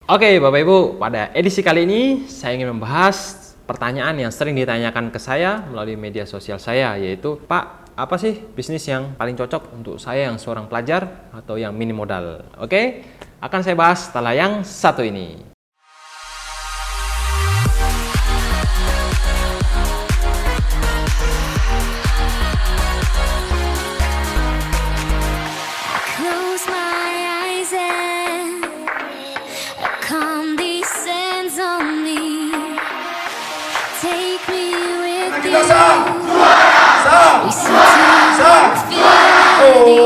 Oke, Bapak Ibu, pada edisi kali ini saya ingin membahas pertanyaan yang sering ditanyakan ke saya melalui media sosial saya, yaitu, Pak, apa sih bisnis yang paling cocok untuk saya yang seorang pelajar atau yang minim modal? Oke, akan saya bahas setelah yang satu ini. Close my eyes and calm descends on me. Take me with you. We seem to infinity.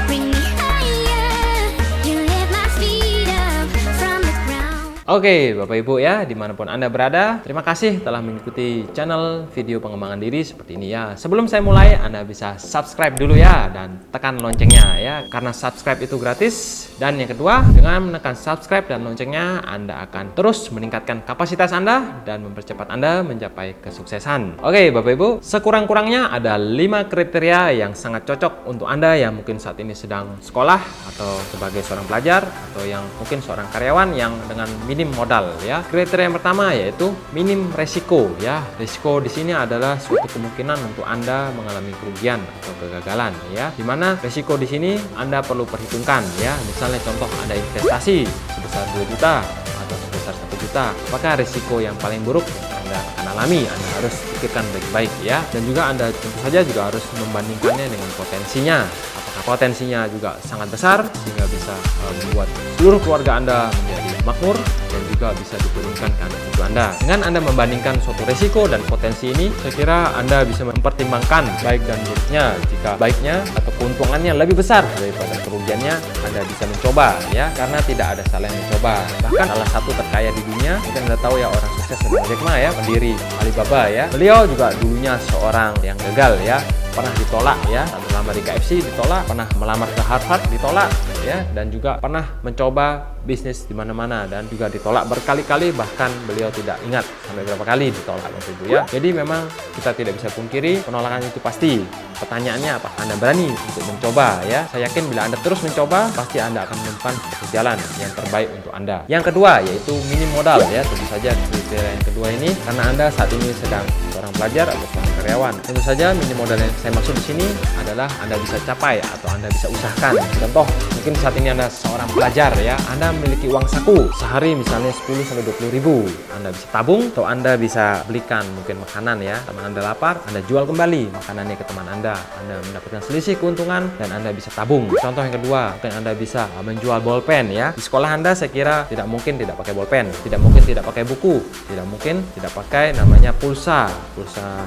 Bring me higher. You lift my feet up from the ground. Oke, Bapak Ibu ya, dimanapun Anda berada, terima kasih telah mengikuti channel video pengembangan diri seperti ini ya. Sebelum saya mulai, Anda bisa subscribe dulu ya, dan tekan loncengnya ya, karena subscribe itu gratis. Dan yang kedua, dengan menekan subscribe dan loncengnya, Anda akan terus meningkatkan kapasitas Anda dan mempercepat Anda mencapai kesuksesan. Oke, Bapak Ibu, sekurang-kurangnya ada 5 kriteria yang sangat cocok untuk Anda yang mungkin saat ini sedang sekolah atau sebagai seorang pelajar atau yang mungkin seorang karyawan yang dengan minim modal ya. Kriteria yang pertama yaitu minim resiko ya. Risiko di sini adalah suatu kemungkinan untuk Anda mengalami kerugian atau kegagalan ya. Dimana resiko di sini Anda perlu perhitungkan ya. Misalnya contoh Anda investasi sebesar 2 juta atau sebesar 1 juta, apakah resiko yang paling buruk Anda akan alami? Anda harus pikirkan baik-baik ya. Dan juga Anda tentu saja juga harus membandingkannya dengan potensinya. Apakah potensinya juga sangat besar sehingga bisa membuat seluruh keluarga Anda menjadi makmur dan juga bisa diturunkan ke anak cucu Anda. Dengan Anda membandingkan suatu resiko dan potensi ini, saya kira Anda bisa mempertimbangkan baik dan buruknya. Jika baiknya atau keuntungannya lebih besar daripada kerugiannya, Anda bisa mencoba ya, karena tidak ada salah yang mencoba. Bahkan salah satu terkaya di dunia, mungkin Anda tahu ya, orang sukses adalah Jack Ma ya, pendiri Alibaba ya. Beliau juga dulunya seorang yang gagal ya, pernah ditolak ya, melamar di KFC ditolak, pernah melamar ke Harvard ditolak ya, dan juga pernah mencoba bisnis di mana-mana dan juga ditolak berkali-kali, bahkan beliau tidak ingat sampai berapa kali ditolak waktu itu ya. Jadi memang kita tidak bisa pungkiri penolakan itu pasti. Pertanyaannya, apakah Anda berani untuk mencoba ya? Saya yakin bila Anda terus mencoba, pasti Anda akan menemukan jalan yang terbaik untuk Anda. Yang kedua yaitu minim modal ya. Tentu saja kriteria yang kedua ini karena Anda saat ini sedang seorang pelajar atau seorang karyawan. Tentu saja minim modal yang saya maksud di sini adalah Anda bisa capai atau Anda bisa usahakan. Contoh, mungkin saat ini Anda seorang pelajar ya, Anda memiliki uang saku sehari misalnya 10 sampai 20 ribu. Anda bisa tabung atau Anda bisa belikan mungkin makanan ya. Teman Anda lapar, Anda jual kembali makanannya ke teman Anda. Anda mendapatkan selisih keuntungan dan Anda bisa tabung. Contoh yang kedua, mungkin Anda bisa menjual bolpen ya. Di sekolah Anda saya kira tidak mungkin tidak pakai bolpen, tidak mungkin tidak pakai buku, tidak mungkin tidak pakai namanya pulsa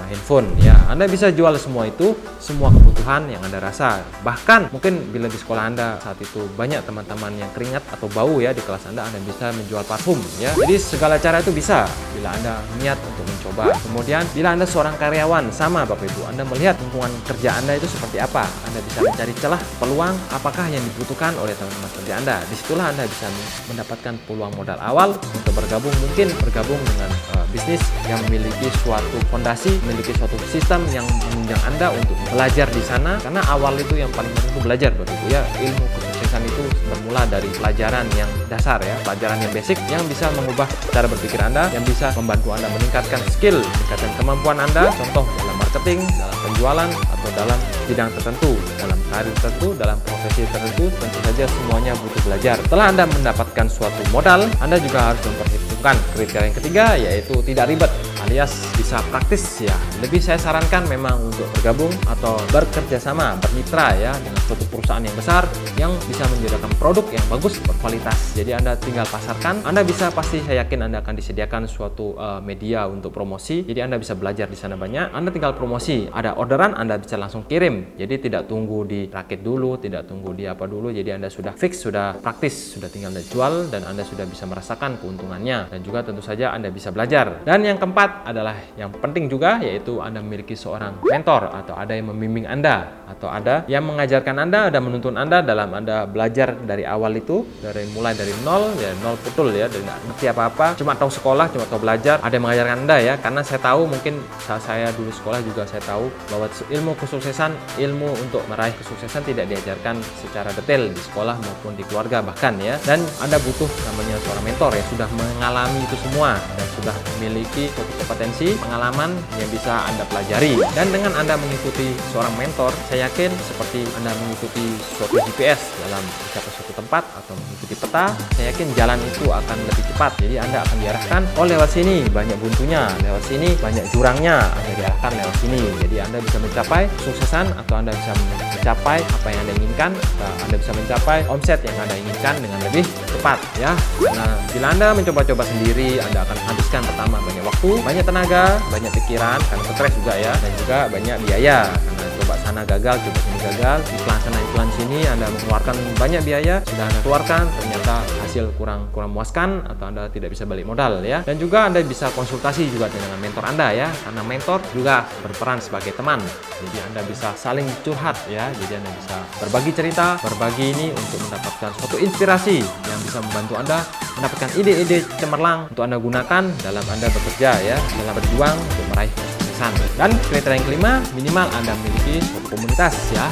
handphone ya. Anda bisa jual semua itu, semua kebutuhan yang Anda rasa. Bahkan mungkin bila di sekolah Anda saat itu banyak teman-teman yang keringat atau bau ya di kelas Anda bisa menjual parfum ya. Jadi segala cara itu bisa bila Anda niat untuk mencoba. Kemudian bila Anda seorang karyawan, sama Bapak Ibu, Anda melihat lingkungan kerja Anda itu seperti apa. Anda bisa mencari celah, peluang apakah yang dibutuhkan oleh teman-teman kerja Anda. Disitulah Anda bisa mendapatkan peluang modal awal untuk bergabung, mungkin bergabung dengan bisnis yang memiliki suatu fondasi, memiliki suatu sistem yang menunjang Anda untuk belajar di sana. Karena awal itu yang paling penting itu belajar Bapak Ibu ya. Ilmu kesuksesan itu bermula dari pelajaran yang dasar ya, pelajaran yang basic yang bisa mengubah cara berpikir Anda, yang bisa membantu Anda meningkatkan skill, meningkatkan kemampuan Anda, contoh dalam marketing, dalam penjualan, atau dalam bidang tertentu, dalam karir tertentu, dalam profesi tertentu. Tentu saja semuanya butuh belajar. Setelah Anda mendapatkan suatu modal, Anda juga harus memperhitungkan kriteria yang ketiga, yaitu tidak ribet alias bisa praktis ya. Lebih saya sarankan memang untuk bergabung atau bekerja sama, bermitra ya dengan suatu perusahaan yang besar yang bisa menyediakan produk yang bagus, berkualitas. Jadi Anda tinggal pasarkan. Anda bisa, pasti saya yakin Anda akan disediakan suatu media untuk promosi. Jadi Anda bisa belajar di sana banyak. Anda tinggal promosi. Ada orderan, Anda bisa langsung kirim. Jadi tidak tunggu dirakit dulu, tidak tunggu di apa dulu. Jadi Anda sudah fix, sudah praktis, sudah tinggal Anda jual dan Anda sudah bisa merasakan keuntungannya. Dan juga tentu saja Anda bisa belajar. Dan yang keempat keempat adalah yang penting juga, yaitu Anda memiliki seorang mentor atau ada yang membimbing Anda, atau ada yang mengajarkan Anda dan menuntun Anda dalam Anda belajar dari awal itu, mulai dari nol, ya nol betul ya, dari nggak ngerti apa-apa, cuma tahu sekolah, cuma tahu belajar. Ada yang mengajarkan Anda ya, karena saya tahu mungkin saat saya dulu sekolah juga saya tahu bahwa ilmu kesuksesan, ilmu untuk meraih kesuksesan tidak diajarkan secara detail di sekolah maupun di keluarga bahkan ya. Dan Anda butuh namanya seorang mentor yang sudah mengalami itu semua dan sudah memiliki suatu kompetensi, pengalaman yang bisa Anda pelajari. Dan dengan Anda mengikuti seorang mentor, saya yakin seperti Anda mengikuti suatu GPS dalam mencapai suatu tempat atau mengikuti peta, saya yakin jalan itu akan lebih cepat. Jadi Anda akan diarahkan, oh lewat sini banyak buntunya, lewat sini banyak jurangnya, Anda diarahkan lewat sini. Jadi Anda bisa mencapai kesuksesan, atau Anda bisa mencapai apa yang Anda inginkan, atau Anda bisa mencapai omset yang Anda inginkan dengan lebih cepat ya. Nah, bila Anda mencoba-coba sendiri, Anda akan habiskan pertama banyak waktu, banyak tenaga, banyak pikiran, karena stres juga ya, dan juga banyak biaya. Karena coba sana gagal, coba sini gagal, iklan sana iklan sini, Anda mengeluarkan banyak biaya, sudah Anda keluarkan, ternyata hasil kurang memuaskan, atau Anda tidak bisa balik modal ya. Dan juga Anda bisa konsultasi juga dengan mentor Anda ya, karena mentor juga berperan sebagai teman. Jadi Anda bisa saling curhat ya, jadi Anda bisa berbagi cerita, berbagi ini untuk mendapatkan suatu inspirasi yang bisa membantu Anda mendapatkan ide-ide cemerlang untuk Anda gunakan dalam Anda bekerja ya, dalam berjuang untuk meraih kesuksesan. Dan kriteria yang kelima, minimal Anda memiliki suatu komunitas ya,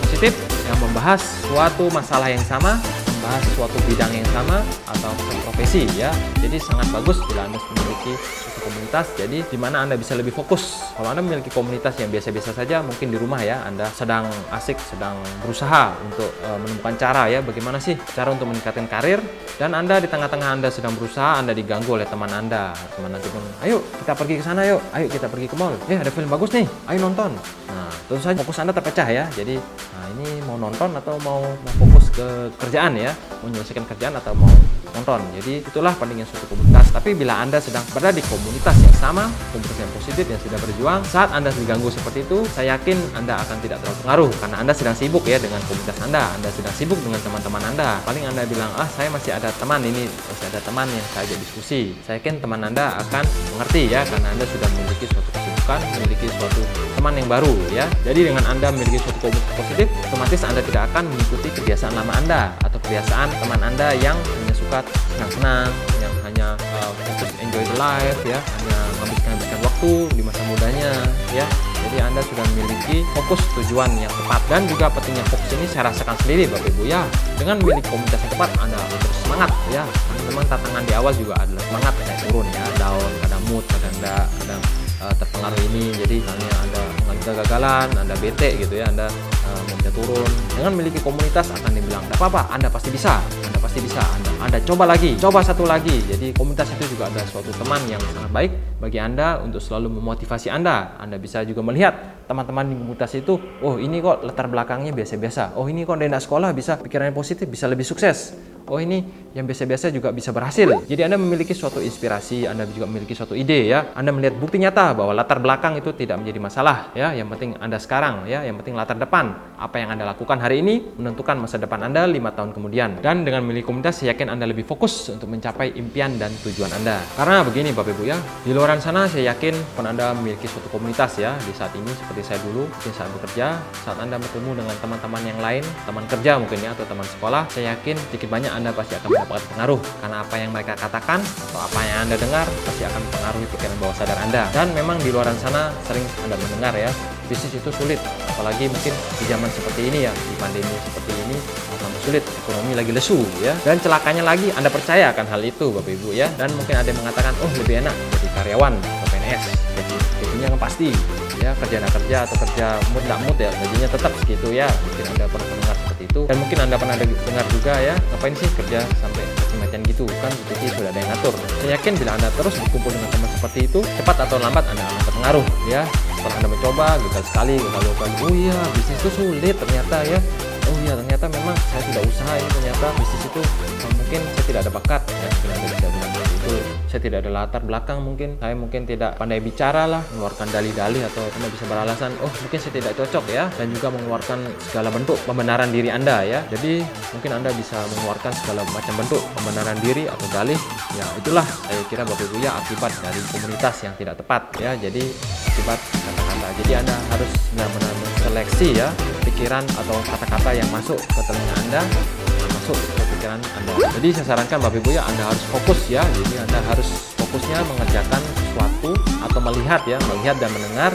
positif yang membahas suatu masalah yang sama, membahas suatu bidang yang sama atau profesi ya. Jadi sangat bagus bila Anda memiliki suatu komunitas, jadi di mana Anda bisa lebih fokus. Kalau Anda memiliki komunitas yang biasa-biasa saja, mungkin di rumah ya, Anda sedang asik, sedang berusaha untuk menemukan cara ya, bagaimana sih cara untuk meningkatkan karir, dan Anda di tengah-tengah Anda sedang berusaha, Anda diganggu oleh teman Anda. Teman nanti pun, ayo kita pergi ke sana yuk, ayo kita pergi ke mall, ada film bagus nih, ayo nonton. Nah, tentu saja fokus Anda terpecah ya. Jadi, ini mau nonton atau mau fokus ke kerjaan ya, mau menyelesaikan kerjaan atau mau nonton. Jadi itulah pentingnya suatu komunitas. Tapi bila Anda sedang berada di komunitas yang sama, komunitas yang positif yang sudah berjuang, saat Anda diganggu seperti itu, saya yakin Anda akan tidak terlalu pengaruh karena Anda sedang sibuk ya dengan komunitas Anda sedang sibuk dengan teman-teman Anda. Paling Anda bilang, saya masih ada teman ini, masih ada teman yang saya ajak diskusi. Saya yakin teman Anda akan mengerti ya, karena Anda sudah memiliki suatu kesibukan, memiliki suatu teman yang baru ya. Jadi dengan Anda memiliki suatu komunitas positif, otomatis Anda tidak akan mengikuti kebiasaan lama Anda atau kebiasaan teman Anda yang hanya suka senang-senang, yang hanya fokus enjoy the life ya, hanya menghabiskan waktu di masa mudanya ya. Jadi Anda sudah memiliki fokus tujuan yang tepat. Dan juga pentingnya fokus ini saya rasakan sendiri Bapak Ibu ya. Dengan memiliki komunitas yang tepat, Anda terus semangat ya. Teman-teman, tantangan di awal juga adalah semangat, saya turun ya, down, kadang mood, kadang enggak, kadang terpengaruh ini. Jadi misalnya Anda mengalami kegagalan, Anda bete gitu ya, Anda mau turun. Dengan memiliki komunitas akan dibilang, tidak apa-apa, Anda pasti bisa, Anda pasti bisa, Anda coba lagi, coba satu lagi. Jadi komunitas itu juga ada suatu teman yang sangat baik bagi Anda untuk selalu memotivasi Anda. Anda bisa juga melihat teman-teman di komunitas itu, oh ini kok latar belakangnya biasa-biasa, oh ini kok dari anak sekolah bisa pikirannya positif, bisa lebih sukses, oh ini yang biasa-biasa juga bisa berhasil. Jadi Anda memiliki suatu inspirasi, Anda juga memiliki suatu ide ya. Anda melihat bukti nyata bahwa latar belakang itu tidak menjadi masalah ya. Yang penting Anda sekarang ya, yang penting latar depan. Apa yang Anda lakukan hari ini menentukan masa depan Anda 5 tahun kemudian. Dan dengan memiliki komunitas, saya yakin Anda lebih fokus untuk mencapai impian dan tujuan Anda. Karena begini Bapak Ibu ya, di luar sana saya yakin pun Anda memiliki suatu komunitas ya. Di saat ini seperti saya dulu, mungkin saat bekerja, saat Anda bertemu dengan teman-teman yang lain, teman kerja mungkin ya, atau teman sekolah, saya yakin sedikit banyak Anda pasti akan mendapatkan pengaruh. Karena apa yang mereka katakan atau apa yang Anda dengar pasti akan mempengaruhi pikiran bawah sadar Anda. Dan memang di luar sana sering Anda mendengar ya, bisnis itu sulit, apalagi mungkin di zaman seperti ini ya, di pandemi seperti ini sangat sulit, ekonomi lagi lesu ya. Dan celakanya lagi, Anda percaya akan hal itu Bapak Ibu ya. Dan mungkin ada yang mengatakan, oh lebih enak jadi karyawan atau PNS, jadi gajinya kan pasti ya, kerja atau kerja mood nggak mood ya, gajinya tetap segitu ya. Mungkin Anda pernah mendengar seperti itu. Dan mungkin Anda pernah dengar juga ya, ngapain sih kerja sampai macam gitu kan, jadi sudah ada yang ngatur. Saya yakin bila Anda terus berkumpul dengan teman seperti itu, cepat atau lambat Anda akan terpengaruh ya. Setelah Anda mencoba gagal sekali, gagal dua kali, oh iya bisnis itu sulit ternyata ya, oh iya ternyata memang saya sudah usaha ini, ternyata bisnis itu mungkin saya tidak ada bakat ya, mungkin Anda bisa bilang seperti itu. Saya tidak ada latar belakang, mungkin saya tidak pandai bicara lah, mengeluarkan dalih-dalih, atau Anda bisa beralasan oh mungkin saya tidak cocok ya, dan juga mengeluarkan segala bentuk pembenaran diri Anda ya. Jadi mungkin Anda bisa mengeluarkan segala macam bentuk pembenaran diri atau dalih ya. Itulah saya kira Bapak Ibu ya akibat dari komunitas yang tidak tepat ya. Jadi akibat kata-kata, jadi Anda harus benar-benar seleksi ya pikiran atau kata-kata yang masuk ke telinga Anda, masuk ke pikiran Anda. Jadi saya sarankan Bapak Ibu ya, Anda harus fokus ya. Jadi Anda harus fokusnya mengerjakan sesuatu atau melihat dan mendengar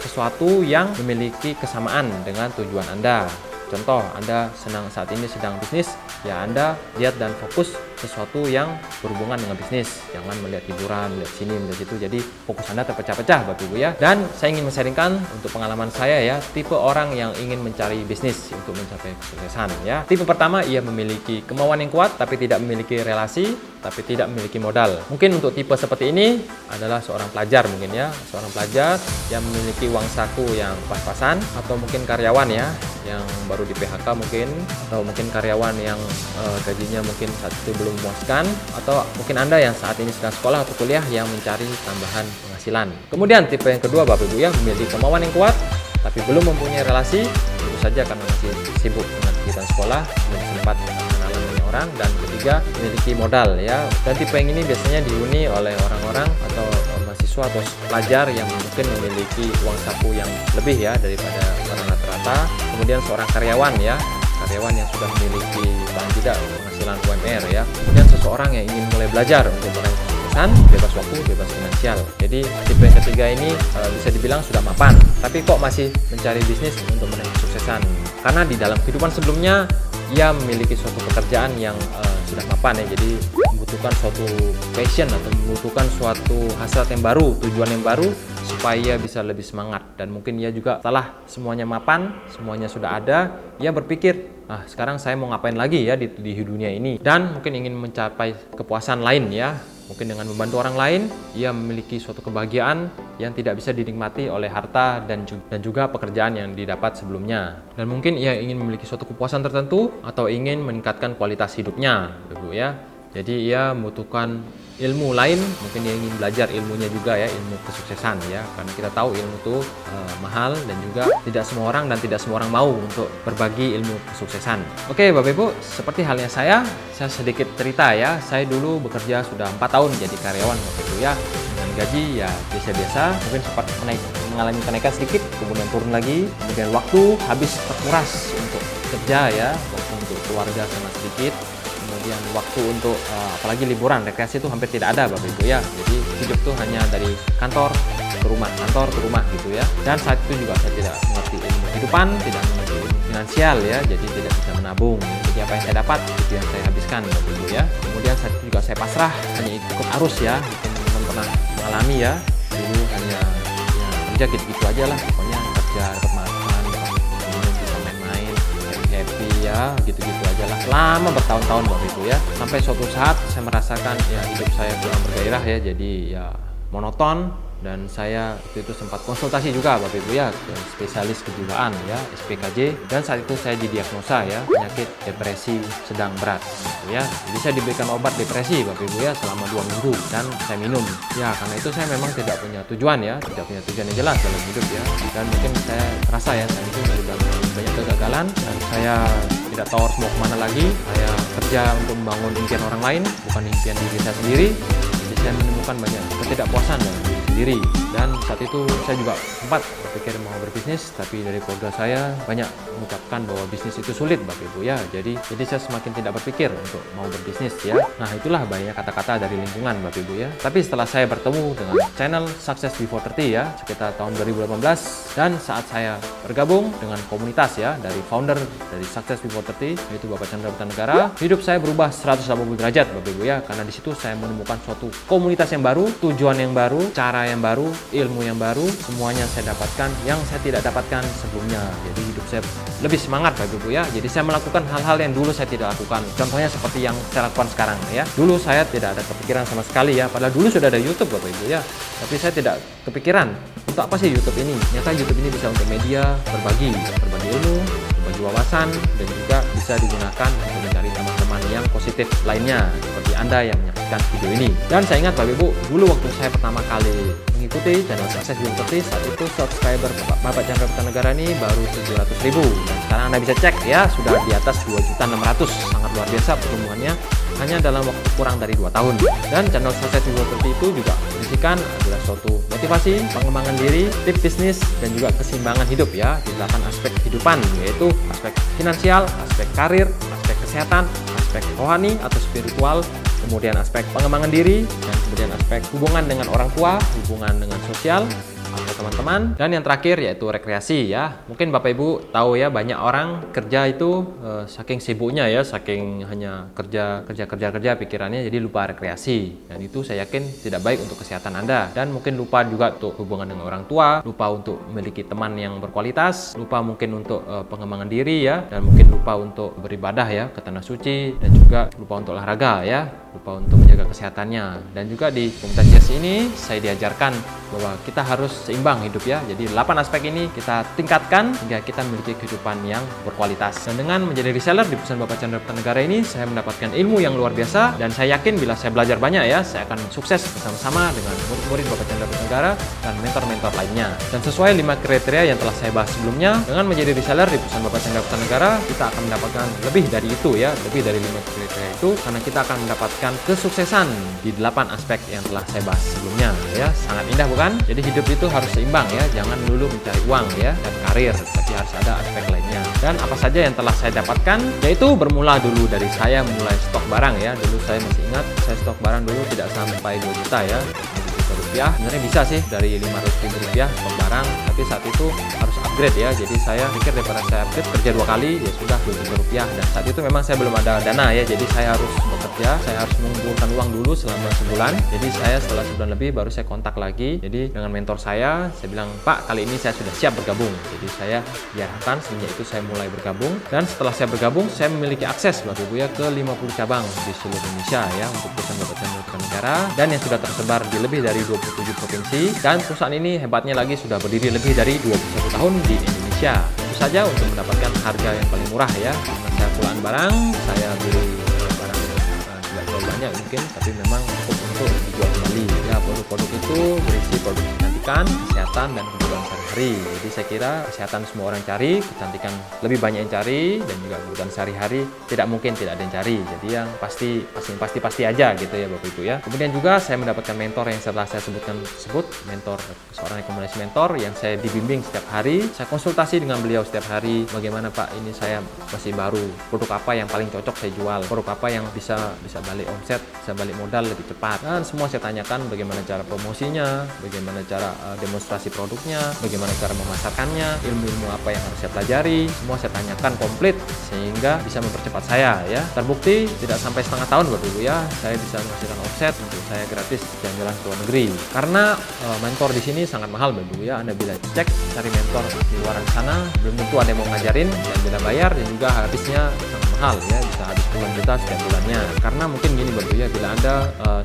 sesuatu yang memiliki kesamaan dengan tujuan Anda. Contoh, Anda saat ini sedang bisnis, ya Anda lihat dan fokus sesuatu yang berhubungan dengan bisnis. Jangan melihat hiburan, melihat sini, melihat situ. Jadi fokus Anda terpecah-pecah Bapak Ibu ya. Dan saya ingin men-sharingkan untuk pengalaman saya ya, tipe orang yang ingin mencari bisnis untuk mencapai kesuksesan ya. Tipe pertama, ia memiliki kemauan yang kuat tapi tidak memiliki relasi, tapi tidak memiliki modal. Mungkin untuk tipe seperti ini adalah seorang pelajar mungkin ya, seorang pelajar yang memiliki uang saku yang pas-pasan, atau mungkin karyawan ya yang baru di PHK mungkin, atau mungkin karyawan yang gajinya mungkin saat itu belum memuaskan, atau mungkin Anda yang saat ini sedang sekolah atau kuliah yang mencari tambahan penghasilan. Kemudian tipe yang kedua Bapak Ibu ya, memiliki kemauan yang kuat tapi belum mempunyai relasi, tentu saja karena masih sibuk dengan kegiatan sekolah, belum sempat kenalan banyak orang. Dan ketiga, memiliki modal ya. Dan tipe yang ini biasanya dihuni oleh orang-orang atau mahasiswa atau pelajar yang mungkin memiliki uang saku yang lebih ya daripada orang rata-rata. Kemudian seorang karyawan ya, karyawan yang sudah memiliki paling tidak penghasilan UMR ya. Kemudian seseorang yang ingin mulai belajar untuk meraih kesuksesan, bebas waktu, bebas finansial. Jadi tipe yang ketiga ini bisa dibilang sudah mapan, tapi kok masih mencari bisnis untuk meraih kesuksesan. Karena di dalam kehidupan sebelumnya ia memiliki suatu pekerjaan yang sudah mapan ya. Jadi membutuhkan suatu passion atau membutuhkan suatu hasrat yang baru, tujuan yang baru, supaya bisa lebih semangat. Dan mungkin ia juga setelah semuanya mapan, semuanya sudah ada, ia berpikir, sekarang saya mau ngapain lagi ya di dunia ini. Dan mungkin ingin mencapai kepuasan lain ya. Mungkin dengan membantu orang lain, ia memiliki suatu kebahagiaan yang tidak bisa dinikmati oleh harta dan juga pekerjaan yang didapat sebelumnya. Dan mungkin ia ingin memiliki suatu kepuasan tertentu atau ingin meningkatkan kualitas hidupnya, Ibu ya. Jadi ia membutuhkan ilmu lain, mungkin dia ingin belajar ilmunya juga ya, ilmu kesuksesan ya. Karena kita tahu ilmu itu mahal, dan juga tidak semua orang mau untuk berbagi ilmu kesuksesan. Oke Bapak Ibu, seperti halnya saya sedikit cerita ya. Saya dulu bekerja sudah 4 tahun jadi karyawan Bapak Ibu ya. Dengan gaji ya biasa-biasa, mungkin sempat mengalami kenaikan sedikit, kemudian turun lagi, kemudian waktu habis terkuras untuk kerja ya, waktu untuk keluarga sangat sedikit. Kemudian waktu untuk apalagi liburan, rekreasi itu hampir tidak ada Bapak Ibu ya. Jadi hidup tuh hanya dari kantor ke rumah gitu ya. Dan saat itu juga saya tidak mengerti ilmu kehidupan, tidak mengerti ilmu finansial ya. Jadi tidak bisa menabung. Jadi apa yang saya dapat itu yang saya habiskan Bapak Ibu ya. Kemudian saat itu juga saya pasrah, hanya ikut arus ya. Mungkin teman pernah mengalami ya. Dulu hanya ya, kerja gitu-gitu aja lah. Pokoknya kerja, dapat makan, bisa main-main, happy ya, gitu-gitu aja lah. Lama bertahun-tahun Bapak Ibu ya. Sampai suatu saat saya merasakan ya hidup saya kurang bergairah ya. Jadi ya monoton. Dan saya waktu itu sempat konsultasi juga Bapak Ibu ya ke spesialis kejiwaan ya, SPKJ. Dan saat itu saya didiagnosa ya penyakit depresi sedang berat gitu ya. Jadi saya diberikan obat depresi Bapak Ibu ya selama 2 minggu, dan saya minum. Ya karena itu saya memang tidak punya tujuan ya, tidak punya tujuan yang jelas dalam hidup ya. Dan mungkin saya rasa ya saya itu sudah banyak kegagalan, dan saya tidak tahu harus mau kemana lagi. Saya kerja untuk membangun impian orang lain, bukan impian diri saya sendiri. Jadi saya menemukan banyak ketidakpuasan dalam diri sendiri. Dan saat itu saya juga sempat berpikir mau berbisnis, tapi dari keluarga saya banyak mengucapkan bahwa bisnis itu sulit Bapak Ibu ya. Jadi saya semakin tidak berpikir untuk mau berbisnis ya. Nah itulah banyak kata-kata dari lingkungan Bapak Ibu ya. Tapi setelah saya bertemu dengan channel Success Before 30 ya, sekitar tahun 2018, dan saat saya bergabung dengan komunitas ya dari founder dari Success Before 30 yaitu Bapak Chandra Negara, hidup saya berubah 180 derajat Bapak Ibu ya. Karena di situ saya menemukan suatu komunitas yang baru, tujuan yang baru, cara yang baru, ilmu yang baru, semuanya saya dapatkan yang saya tidak dapatkan sebelumnya. Jadi hidup saya lebih semangat Bapak Ibu ya. Jadi saya melakukan hal-hal yang dulu saya tidak lakukan. Contohnya seperti yang saya lakukan sekarang ya. Dulu saya tidak ada kepikiran sama sekali ya. Padahal dulu sudah ada YouTube Bapak Ibu ya. Tapi saya tidak kepikiran untuk apa sih YouTube ini. Ternyata YouTube ini bisa untuk media, berbagi ilmu, berbagi berbagi wawasan, dan juga bisa digunakan untuk mencari teman-teman yang positif lainnya seperti Anda yang menyaksikan video ini. Dan saya ingat Bapak Ibu, dulu waktu saya pertama kali mengikuti channel Sukses di Properti, saat itu subscriber Bapak Chandra Putra ini baru 700.000, dan sekarang Anda bisa cek ya, sudah di atas 2.600.000. Sangat luar biasa pertumbuhannya hanya dalam waktu kurang dari 2 tahun. Dan channel Sukses di Properti itu juga berisikan adalah suatu motivasi, pengembangan diri, tips bisnis, dan juga keseimbangan hidup ya di 8 aspek kehidupan, yaitu aspek finansial, aspek karir, aspek kesehatan, aspek rohani atau spiritual, kemudian aspek pengembangan diri, dan kemudian aspek hubungan dengan orang tua, hubungan dengan sosial atau teman-teman, dan yang terakhir yaitu rekreasi ya. Mungkin Bapak Ibu tahu ya, banyak orang kerja itu saking sibuknya ya, saking hanya kerja pikirannya jadi lupa rekreasi, dan itu saya yakin tidak baik untuk kesehatan Anda. Dan mungkin lupa juga untuk hubungan dengan orang tua, lupa untuk memiliki teman yang berkualitas, lupa mungkin untuk pengembangan diri ya, dan mungkin lupa untuk beribadah ya ke tanah suci, dan juga lupa untuk olahraga ya, lupa untuk menjaga kesehatannya. Dan juga di komunitas Yes ini saya diajarkan bahwa kita harus seimbang hidup ya. Jadi 8 aspek ini kita tingkatkan hingga kita memiliki kehidupan yang berkualitas. Dan dengan menjadi reseller di perusahaan Bapak Chandra Putra Negara ini, saya mendapatkan ilmu yang luar biasa, dan saya yakin bila saya belajar banyak ya, saya akan sukses bersama-sama dengan murid-murid Bapak Chandra Putra Negara dan mentor-mentor lainnya. Dan sesuai 5 kriteria yang telah saya bahas sebelumnya, dengan menjadi reseller di perusahaan Bapak Chandra Putra Negara, kita akan mendapatkan lebih dari itu ya, lebih dari 5 kriteria itu, karena kita akan mendapatkan kesuksesan di 8 aspek yang telah saya bahas sebelumnya ya. Sangat indah bukan? Jadi hidup itu harus seimbang ya, jangan dulu mencari uang ya dan karir, tapi harus ada aspek lainnya. Dan apa saja yang telah saya dapatkan, yaitu bermula dulu dari saya mulai stok barang ya. Dulu saya masih ingat, saya stok barang dulu tidak sampai 2 juta ya, 2 juta rupiah. Sebenarnya bisa sih dari 500.000 rupiah stok barang, tapi saat itu harus upgrade ya. Jadi saya pikir daripada saya upgrade kerja 2 kali ya sudah 2 juta rupiah, dan saat itu memang saya belum ada dana ya, jadi saya harus bekerja, saya harus mengumpulkan uang dulu selama sebulan. Jadi saya setelah sebulan lebih baru saya kontak lagi. Jadi dengan mentor saya bilang, Pak, kali ini saya sudah siap bergabung. Jadi saya diarahkan, semenjak itu saya mulai bergabung, dan setelah saya bergabung saya memiliki akses Bapak Ibu ya ke 50 cabang di seluruh Indonesia ya, untuk perusahaan Bapak Chandra Putra Negara, dan yang sudah tersebar di lebih dari 27 provinsi. Dan perusahaan ini hebatnya lagi sudah berdiri lebih dari 21 tahun di Indonesia. Tentu saja untuk mendapatkan harga yang paling murah ya, karena saya pulaan barang, saya beli barang tidak terlalu banyak mungkin, tapi memang cukup untuk dijual kembali ya. Produk-produk itu berisi produk kecantikan, kesehatan, dan kebutuhan sehari-hari. Jadi saya kira kesehatan semua orang cari, kecantikan lebih banyak yang cari, dan juga kebutuhan sehari-hari tidak mungkin tidak ada yang cari. Jadi yang pasti aja gitu ya Bapak Ibu ya. Kemudian juga saya mendapatkan mentor yang setelah saya sebutkan tersebut, mentor, seorang rekomendasi mentor yang saya dibimbing setiap hari. Saya konsultasi dengan beliau setiap hari, bagaimana Pak, ini saya masih baru, produk apa yang paling cocok saya jual, produk apa yang bisa balik omset, bisa balik modal lebih cepat. Dan semua saya tanyakan bagaimana cara promosinya, bagaimana cara demonstrasi produknya, bagaimana cara memasarkannya, ilmu-ilmu apa yang harus saya pelajari, semua saya tanyakan komplit sehingga bisa mempercepat saya ya. Terbukti tidak sampai setengah tahun Bapak Ibu ya, saya bisa menghasilkan offset untuk saya gratis jalan-jalan ke luar negeri. Karena mentor di sini sangat mahal Bapak Ibu ya. Anda bila cek cari mentor di luar sana, belum tentu ada yang mau ngajarin, dan bila bayar dan juga habisnya sangat mahal ya, bisa habis puluhan juta setiap bulannya. Karena mungkin gini Bapak Ibu ya, bila Anda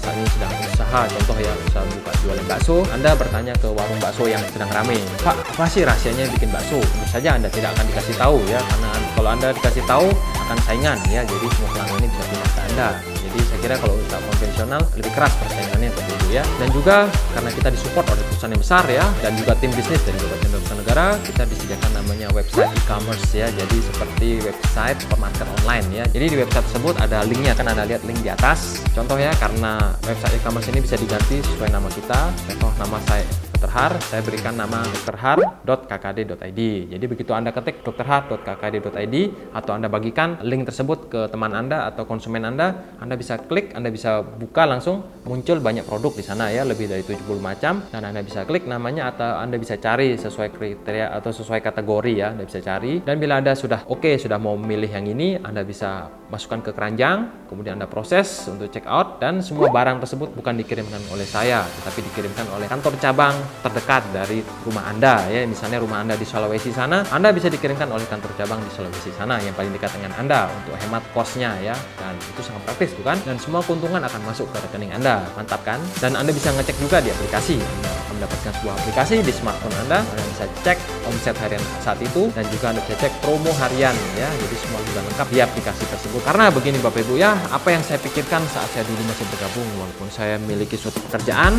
saat ini sedang usaha, contoh ya, usaha buka jualan bakso, Anda bertanya ke warung bakso yang sedang ramai, Pak, apa sih rahasianya bikin bakso? Tentu saja Anda tidak akan dikasih tahu ya, karena kalau Anda dikasih tahu akan saingan ya, jadi semua pelanggan ini bisa pindah ke Anda. Jadi saya kira kalau usaha konvensional lebih keras persaingannya Bapak Ibu ya. Dan juga karena kita disupport oleh perusahaan yang besar ya, dan juga tim bisnis dari Bapak Chandra Putra Negara, kita disediakan namanya website e-commerce ya. Jadi seperti website supermarket online ya. Jadi di website tersebut ada linknya, kan Anda lihat link di atas. Contoh ya, karena website e-commerce ini bisa diganti sesuai nama kita. Contoh nama saya Dr. Har, saya berikan nama drhar.kkd.id. Jadi begitu Anda ketik drhar.kkd.id atau Anda bagikan link tersebut ke teman Anda atau konsumen Anda bisa klik, Anda bisa buka langsung, muncul banyak produk di sana ya, lebih dari 70 macam, dan Anda bisa klik namanya atau Anda bisa cari sesuai kriteria atau sesuai kategori ya, Anda bisa cari. Dan bila Anda sudah oke, sudah mau memilih yang ini, Anda bisa masukkan ke keranjang, kemudian Anda proses untuk check out, dan semua barang tersebut bukan dikirimkan oleh saya, tetapi dikirimkan oleh kantor cabang terdekat dari rumah Anda ya. Misalnya rumah Anda di Sulawesi sana, Anda bisa dikirimkan oleh kantor cabang di Sulawesi sana yang paling dekat dengan Anda untuk hemat kosnya ya. Dan itu sangat praktis bukan? Dan semua keuntungan akan masuk ke rekening Anda. Mantap kan? Dan Anda bisa ngecek juga di aplikasi. Anda akan mendapatkan sebuah aplikasi di smartphone Anda. Anda bisa cek omset harian saat itu dan juga Anda bisa cek promo harian ya. Jadi semua sudah lengkap di aplikasi tersebut. Karena begini Bapak Ibu ya, apa yang saya pikirkan saat saya dulu masih bergabung, walaupun saya memiliki suatu pekerjaan,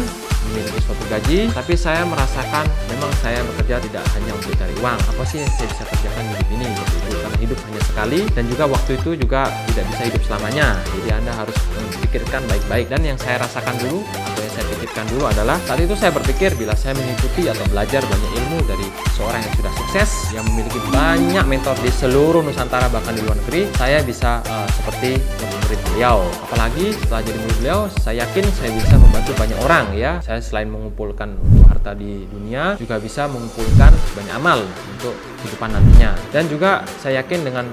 memiliki suatu gaji, tapi saya merasakan memang saya bekerja tidak hanya untuk cari uang. Apa sih yang saya bisa kerjakan hidup ini? Gitu. Karena hidup hanya sekali dan juga waktu itu juga tidak bisa hidup selamanya. Jadi Anda harus memikirkan baik-baik. Dan yang saya rasakan dulu atau yang saya pikirkan dulu adalah saat itu saya berpikir bila saya mengikuti atau belajar banyak ilmu dari seorang yang sudah sukses, yang memiliki banyak mentor di seluruh Nusantara bahkan di luar negeri, saya bisa seperti murid beliau. Apalagi setelah jadi murid beliau, saya yakin saya bisa membantu banyak orang ya. Saya selain mengumpulkan harta di dunia, juga bisa mengumpulkan banyak amal untuk kehidupan nantinya. Dan juga saya yakin dengan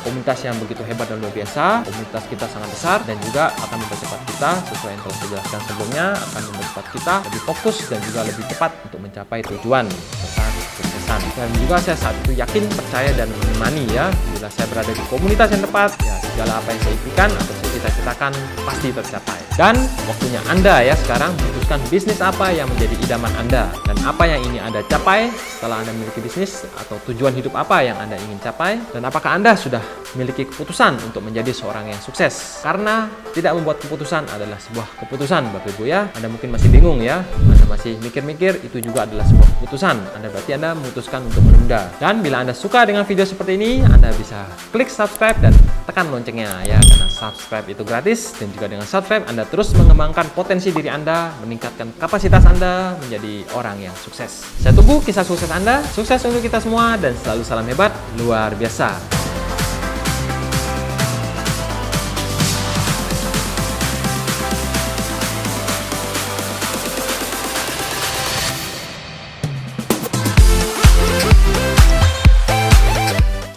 komunitas yang begitu hebat dan luar biasa, komunitas kita sangat besar dan juga akan mempercepat kita sesuai yang telah saya jelaskan sebelumnya, akan mempercepat kita lebih fokus dan juga lebih cepat untuk mencapai tujuan serta kesuksesan. Dan juga saya saat itu yakin, percaya dan mengimani ya, bila saya berada di komunitas yang tepat, ya segala apa yang saya impikan atau saya cita-citakan pasti tercapai. Dan waktunya Anda ya sekarang memutuskan bisnis apa yang menjadi idaman Anda dan apa yang ingin Anda capai setelah Anda memiliki bisnis, atau tujuan hidup apa yang Anda ingin capai, dan apakah Anda sudah memiliki keputusan untuk menjadi seorang yang sukses. Karena tidak membuat keputusan adalah sebuah keputusan Bapak Ibu ya. Anda mungkin masih bingung ya, Anda masih mikir-mikir, itu juga adalah sebuah keputusan. Berarti Anda memutuskan untuk menunda. Dan bila Anda suka dengan video seperti ini, Anda bisa klik subscribe dan tekan loncengnya ya, karena subscribe itu gratis, dan juga dengan subscribe Anda terus mengembangkan potensi diri Anda, meningkatkan kapasitas Anda menjadi orang yang sukses. Saya tunggu kisah sukses Anda. Sukses untuk kita semua dan selalu salam hebat luar biasa.